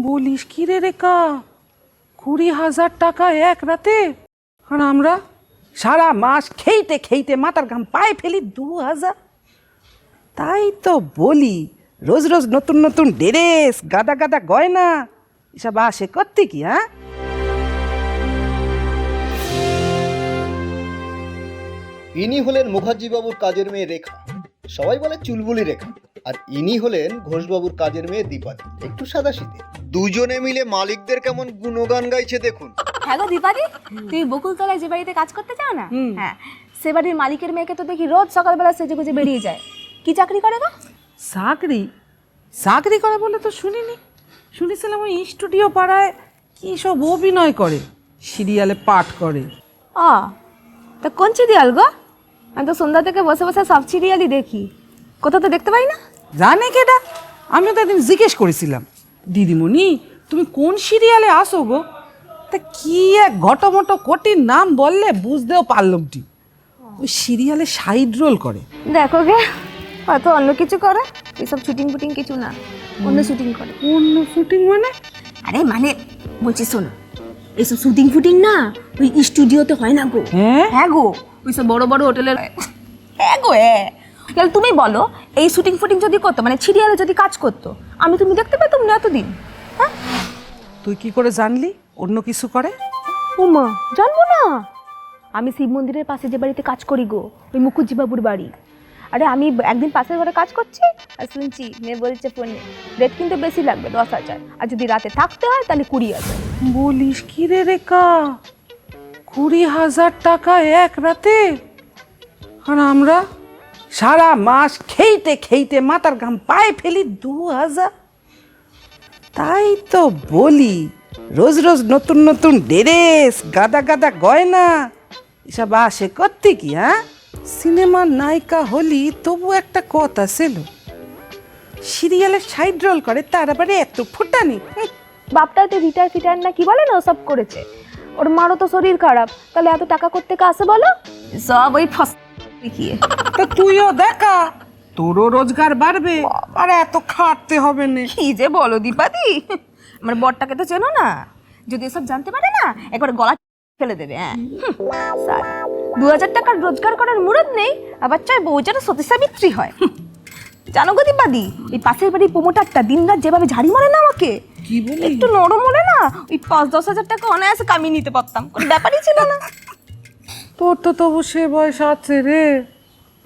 বলিস কি রে রেখা, 20,000 টাকা এক রাতে? আর আমরা সারা মাস খেইতে খেইতে মাথার ঘাম পায়ে ফেলি 2,000। তাই তো বলি, রোজ রোজ নতুন নতুন ড্রেস, গাদা গাদা গয়না, এসব আসে করতে কি? হ্যাঁ, ইনি হলেন মুখার্জিবাবুর কাজের মেয়ে রেখা, সবাই বলে চুলবুলি রেখা। আর ইনি হলেন ঘোষবাবুর কাজের মেয়ে দীপালি, একটু সাদাসিধে। দুজনে মিলে মালিকদের কেমন গুণগান গাইছে দেখুন। হ্যাঁ গো দীপালি, তুমি বকুলতলায় যে বাড়িতে কাজ করতে চাও না, হ্যাঁ সে বাড়ির মালিকের মেয়েকে তো দেখি রোজ সকালবেলা সেজে গুজে বেরিয়ে যায়। কি চাকরি করে গো? চাকরি চাকরি করে বলে তো শুনিনি। শুনেছিলাম ওই স্টুডিও পাড়ায় কি সব অভিনয় করে, সিরিয়ালে পাঠ করে। ও, তা কোন সিরিয়াল গো? আমি তো সন্ধ্যা থেকে বসে বসে সব সিরিয়ালই দেখি, কোথাও তো দেখতে পাই না। জানে কেডা? আমিও তো একদিন জিজ্ঞেস করেছিলাম, দিদিমণি তুমি কোন সিরিয়ালে আসো গো? তা কি এক ঘটমটো কঠিন নাম বললে বুঝতেও পারলাম টি। ওই সিরিয়ালে সাইড রোল করে। দেখো গে, হয়তো অন্য কিছু করে, এসব শুটিং ফুটিং কিছু না, অন্য শুটিং করে। অন্য শুটিং মানে? আরে মানে বলছি শোনো, এইসব শুটিং ফুটিং না ওই স্টুডিওতে হয় না গো। হ্যাঁ গো, ওইসব বড় বড় হোটেলের। হ্যাঁ গো, হ্যাঁ। তাহলে তুমি বলো, এই শুটিং ফুটিং যদি করতো, মানে সিরিয়ালে যদি কাজ করতো, আমি তুমি দেখতে পেতাম না এতদিন? হ্যাঁ, তুই কি করে জানলি অন্য কিছু করে? ও মা, জানবো না? আমি শিব মন্দিরের পাশে যে বাড়িতে কাজ করি গো, ওই মুখুজ্জিবাবুর বাড়ি। আরে আমি একদিন পাশের ঘরে কাজ করছি আর শুনছি মেয়ে বলছে ফোনে রেট কিন্তু বেশি লাগবে 10,000, আর যদি রাতে থাকতে হয় তাহলে 20,000। বলিস কি রে রেখা, 20,000 টাকা এক রাতে? আর আমরা সারা মাস খেইতে খেইতে মাথার ঘাম পায়ে ফেলি 2,000। তাই তো বলি, রোজ রোজ নতুন নতুন ড্রেস, গাদা গাদা গয়না, এসব আসে করতে কি? হ্যাঁ, সিনেমার নায়িকা হলি তবু একটা কথা ছিল, সিরিয়ালের সাইড রোল করে তার আবার এত ফুটানি। বাপটা তো রিটায়ার ফিটার না কি বলে না ওসব করেছে, ওর মারও তো শরীর খারাপ, তাহলে এত টাকা করতে আসে বলো? সব ওই ফস দেখিয়ে। তা তুইও দেখা, তোরও রোজগার বাড়বে আর এত খাটতে হবে না। কি যে বলো দীপাদি, আমার বরটাকে তো চেনো না, যদি এসব জানতে পারে না একবার গলা ফেলে দেবে। হ্যাঁ, 2,000 টাকার রোজগার করার মুরদ নেই, আবার চাই বউ যেন সতী সাবিত্রী হয়। জানো গো দীপাদি, এই পাশের বাড়ির প্রমোটারটা দিনরাত যেভাবে ঝাড়ি মারে না আমাকে, কি বলি? একটু নরম হলে না ওই 5-10 হাজার টাকা অনায়াসে কামিয়ে নিতে পারতাম, কোনো ব্যাপারই ছিল না। তোর তো তবু সে বয়স আছে রে,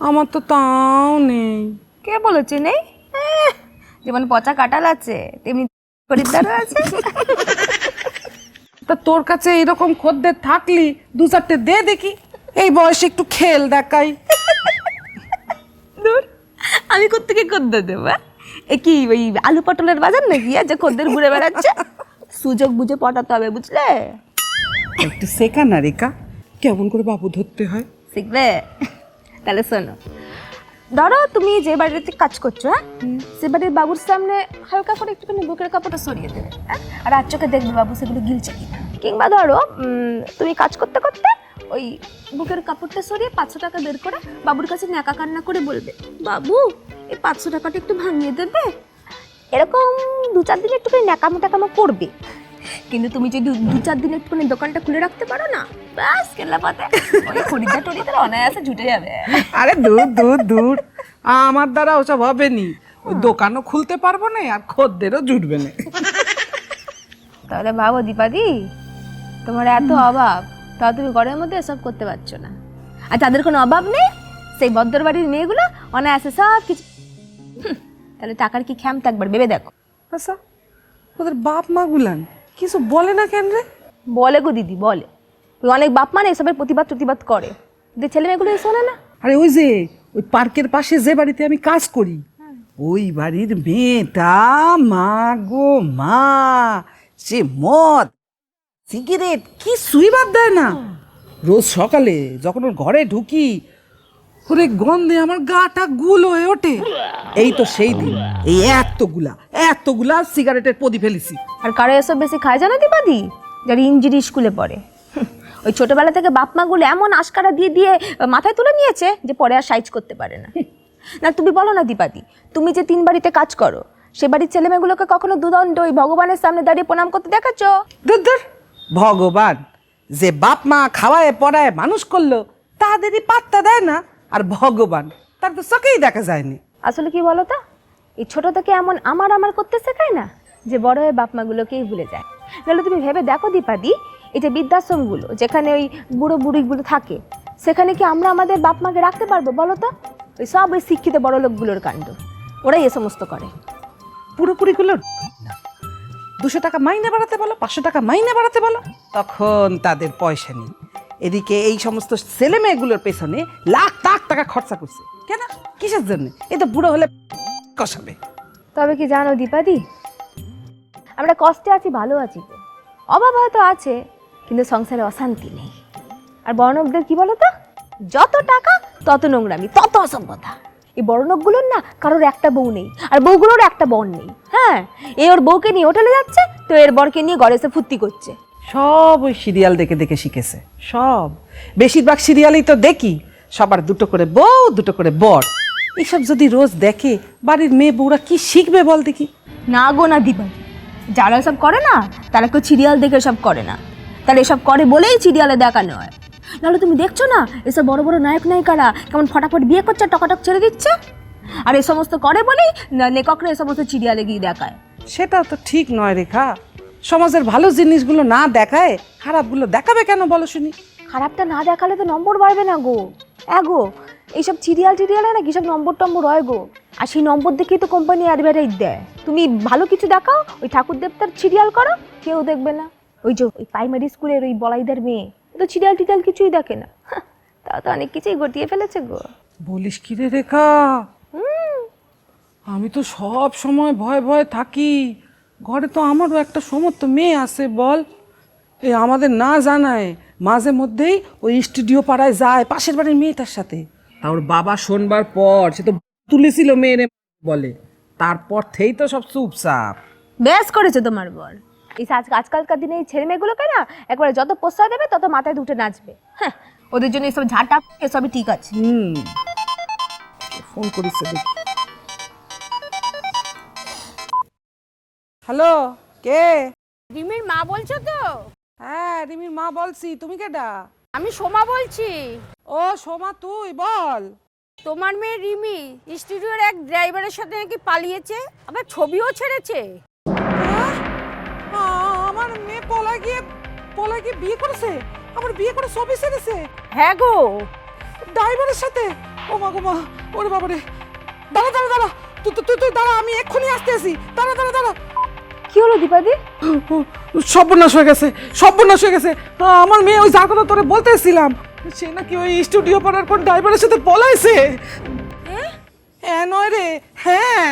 আমার তো তাও নেই। কে বলেছে নেই? যেমন পচা কাঁঠাল আছে তেমনি খরিদ্দারও আছে। তা তোর কাছে এরকম খদ্দের থাকলি 2-4টে দে দেখি, এই বয়সে একটু খেল দেখাই। দূর, আমি কোত্থেকে খদ্দের দেবো? এ কি ওই আলু পটলের বাজার নাকি যে খদ্দের ঘুরে বেড়াচ্ছে? সুযোগ বুঝে পটাতে হবে, বুঝলে? একটু শেখা না রেখা, কেমন করে বাবু ধরতে হয়। শিখবে? তাহলে শোনো, ধরো তুমি যে বাড়িতে কাজ করছো, হ্যাঁ সে বাড়ির বাবুর সামনে হালকা করে একটুখানি বুকের কাপড়টা সরিয়ে দেবে, হ্যাঁ, আর আর চোখে দেখবে বাবু সেগুলো গিলছে কিনা। কিংবা ধরো তুমি কাজ করতে করতে ওই বুকের কাপড়টা সরিয়ে 500 টাকা বের করে বাবুর কাছে ন্যাকা কান্না করে বলবে, বাবু এই 500 টাকাটা একটু ভাঙিয়ে দেবে। এরকম 2-4 দিন একটুখানি ন্যাকামো টাকামো করবে, কিন্তু তুমি যদি 2-4 দিন একটুখানি দোকানটা খুলে রাখতে পারো না, ব্যাস কেল্লা পাতে খরিদ্দার টরিদ্দার অনায়াসে জুটে যাবে। আরে দূর দূর দূর, আমার দ্বারা ওসব হবে নি। ওই দোকানও খুলতে পারবো না আর খদ্দেরও জুটবে না। তাহলে ভাবো দীপাদি, তোমার এত অভাব, তাও তুমি ঘরের মধ্যে এসব করতে পারছো না। আর তাদের কোনো অভাব নেই, সেই বদ্দর বাড়ির মেয়েগুলো অনায়াসে সব কিছু। তাহলে টাকার কি ক্ষমতা একবার ভেবে দেখো। আচ্ছা, ওদের বাপ মা গুলান কিছু বলে না কেন রে? বলে গো দিদি, বলে। ওই অনেক বাপ মানে এসবের প্রতিবাদ করে, কিন্তু ছেলে মেয়েগুলো শোনে না। আরে ওই যে ওই পার্কের পাশে যে বাড়িতে আমি কাজ করি, ওই বাড়ির মেয়েটা, মা গো মা, সে মদ সিগারেট কিছুই বাদ দেয় না। রোজ সকালে যখন ওর ঘরে ঢুকি, ওরে গন্ধে আমার গাটা গুল হয়ে ওঠে। এই তো সেই দিন এই এতগুলা সিগারেটের পদি ফেলেছি। আর কারো এসব বেশি খায় জানো দীপাদি? যারা ইঞ্জিরি স্কুলে পড়ে, ওই ছোটবেলা থেকে বাপ মাগুলো এমন আশকারা দিয়ে দিয়ে মাথায় তুলে নিয়েছে যে পরে আর সাইজ করতে পারে না। না তুমি বলো না দীপাদি, তুমি যে 3 বাড়িতে কাজ করো, সে বাড়ির ছেলেমেয়েগুলোকে কখনো দুদণ্ড ওই ভগবানের সামনে দাঁড়িয়ে প্রণাম করতে দেখেছো? দূর দূর, ভগবান যে বাপ মা খাওয়ায় পড়ায় মানুষ করলো তাদেরই পাত্তা দেয় না, আর ভগবান তার তো চোখেই দেখা যায়নি। আসলে কি বলো তো, এই ছোট থেকে এমন আমার আমার করতে শেখায় না যে বড় হয়ে বাপ মাগুলোকেই ভুলে যায়। নাহলে তুমি ভেবে দেখো দীপাদি, এই যে বৃদ্ধাশ্রমগুলো যেখানে ওই বুড়ো বুড়িগুলো থাকে, সেখানে কি আমরা আমাদের বাপ মাকে রাখতে পারবো বলো তো? ওই সব ওই শিক্ষিত বড় লোকগুলোর কাণ্ড, ওরাই এ সমস্ত করে। পুরোপুরিগুলো 200 টাকা মাইনে বাড়াতে বলো, 500 টাকা মাইনে বাড়াতে বলো, তখন তাদের পয়সা নেই। এদিকে এই সমস্ত ছেলে মেয়েগুলোর পেছনে লাখ লাখ টাকা খরচা করছে, কেন কিসের জন্য? এই তো বুড়ো হলে কষাবে। তবে কি জানো দীপাদি, আমরা কষ্টে আছি ভালো আছি তো, অভাব হয়তো আছে কিন্তু সংসারে অশান্তি নেই। আর বড়লোকদের কি বলো তো, যত টাকা তত নোংরামি, তত অসভ্যতা। এই বড়লোকগুলোর না কারোর একটা বউ নেই, আর বউগুলোর একটা বর নেই। হ্যাঁ, এ ওর বউকে নিয়ে হোটেলে যাচ্ছে, তো এর বরকে নিয়ে ঘরে এসে ফুর্তি করছে। সব ওই সিরিয়াল দেখে দেখে শিখেছে, সব বেশিরভাগ সিরিয়ালই তো দেখি সবার দুটো করে বউ দুটো করে বর। এইসব যদি রোজ দেখে বাড়ির মেয়ে বউরা কি শিখবে বল দেখি? না গো না দীপালি, যারা এসব করে না তারা কেউ সিরিয়াল দেখে এসব করে না, তারা এসব করে বলেই সিরিয়ালে দেখানো হয়। নাহলে তুমি দেখছো না এসব বড় বড় নায়ক নায়িকারা কেমন ফটাফট বিয়ে করছে, টকাটক ছেড়ে দিচ্ছে, আর এই সমস্ত করে বলেই লেখকরা এই সমস্ত সিরিয়ালে গিয়ে দেখায়। সেটা তো ঠিক নয় রেখা, সমাজের ভালো জিনিসগুলো না দেখায় খারাপগুলো দেখাবে কেন বলো শুনি? খারাপটা না দেখালে তো নম্বর বাড়বে না গো। গো এইসব সিরিয়ালে না কিসব নম্বর টম্বর হয় গো, আর সেই নম্বর দেখেই তো কোম্পানি অ্যাডভার্টাইজ দেয়। তুমি ভালো কিছু দেখাও, ওই ঠাকুর দেবতার সিরিয়াল করো, কেউ দেখবে না। ওই যে ওই প্রাইমারি স্কুলের ওই বলাইদার মেয়ে তো সিরিয়াল টিরিয়াল কিছুই দেখে না, তাও তো অনেক কিছুই গটিয়ে ফেলেছে গো। বলিস কি রে রেখা? আমি তো সব সময় ভয় ভয় থাকি, ঘরে তো আমারও একটা সমস্ত মেয়ে আছে বল, এই আমাদের না জানায় মাঝে মধ্যেই ওই স্টুডিও পাড়ায় যায় পাশের বাড়ির মেয়েটার সাথে। তা ওর বাবা শোনবার পর সে তো তুলেছিল মেয়েরে বলে, তারপর থেকেই তো সব চুপচাপ। বেশ করেছে তোমার বর। এই আজকালকার দিনে এই ছেলে মেয়েগুলোকে না একবারে যত প্রশ্রয় দেবে তত মাথায় দুটো নাচবে। হ্যাঁ, ওদের জন্য এসব ঝাঁটা এসবই ঠিক আছে। ফোন করিস দেখি। হ্যালো, কে? রিমির মা বলছো তো? হ্যাঁ রিমির মা বলছি, তুমি কেডা? আমি সোমা বলছি। ও সোমা, তুই বল। তোমার মেয়ে রিমি স্টুডিওর এক ড্রাইভারের সাথে নাকি পালিয়েছে, আবার ছবিও ছেড়েছে। আমার মেয়ে পলায় গিয়ে বিয়ে করেছে, আমার বিয়ে করে ছবি ছেড়েছে হ্যাঁ গো, ড্রাইভারের সাথে। ও মা গো মা, ওরে বাবা রে, দাঁড়া দাঁড়া দাঁড়া, তুই দাঁড়া, আমি এক্ষুনি আসতে আসি, দাঁড়া দাঁড়া দাঁড়া। কি হলো দীপাদি? সর্বনাশ হয়ে গেছে, সর্বনাশ হয়ে গেছে। আমার মেয়ে ওই যার কথা তোরে বলতেছিলাম, সে নাকি ওই স্টুডিও পাড়ার কোন ড্রাইভারের সাথে পলাইছে। হ্যাঁ নয় রে, হ্যাঁ